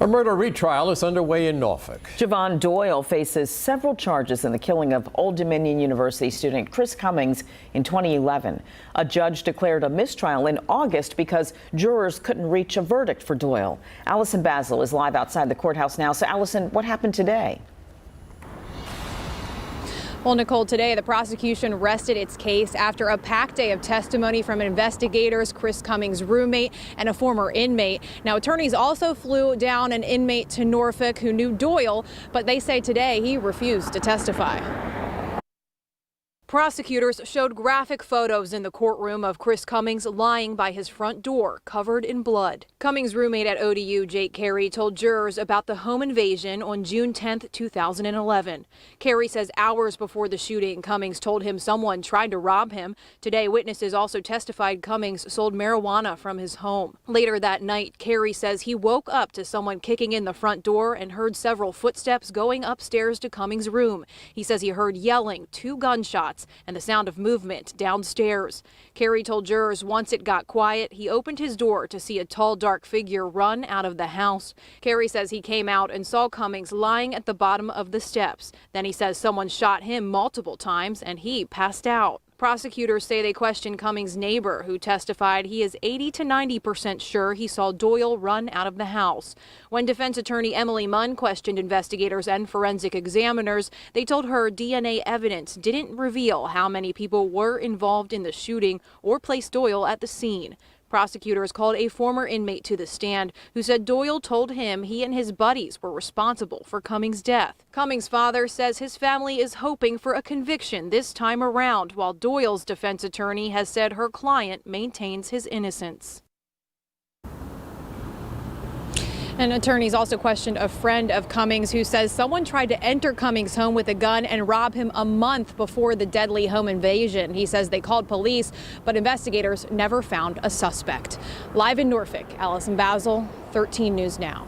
A murder retrial is underway in Norfolk. Javon Doyle faces several charges in the killing of Old Dominion University student Chris Cummings in 2011. A judge declared a mistrial in August because jurors couldn't reach a verdict for Doyle. Allison Basil is live outside the courthouse now. So, Allison, what happened today? Well, Nicole, today the prosecution rested its case after a packed day of testimony from investigators, Chris Cummings' roommate and a former inmate. Now, attorneys also flew down an inmate to Norfolk who knew Doyle, but they say today he refused to testify. Prosecutors showed graphic photos in the courtroom of Chris Cummings lying by his front door, covered in blood. Cummings' roommate at ODU, Jake Carey, told jurors about the home invasion on June 10, 2011. Carey says hours before the shooting, Cummings told him someone tried to rob him. Today, witnesses also testified Cummings sold marijuana from his home. Later that night, Carey says he woke up to someone kicking in the front door and heard several footsteps going upstairs to Cummings' room. He says he heard yelling, 2 gunshots, and the sound of movement downstairs. Carey told jurors once it got quiet, he opened his door to see a tall, dark figure run out of the house. Carey says he came out and saw Cummings lying at the bottom of the steps. Then he says someone shot him multiple times and he passed out. Prosecutors say they questioned Cummings' neighbor, who testified he is 80 to 90% sure he saw Doyle run out of the house. When defense attorney Emily Munn questioned investigators and forensic examiners, they told her DNA evidence didn't reveal how many people were involved in the shooting or placed Doyle at the scene. Prosecutors called a former inmate to the stand who said Doyle told him he and his buddies were responsible for Cummings' death. Cummings' father says his family is hoping for a conviction this time around, while Doyle's defense attorney has said her client maintains his innocence. And attorneys also questioned a friend of Cummings who says someone tried to enter Cummings' home with a gun and rob him a month before the deadly home invasion. He says they called police, but investigators never found a suspect. Live in Norfolk, Allison Basil, 13 News Now.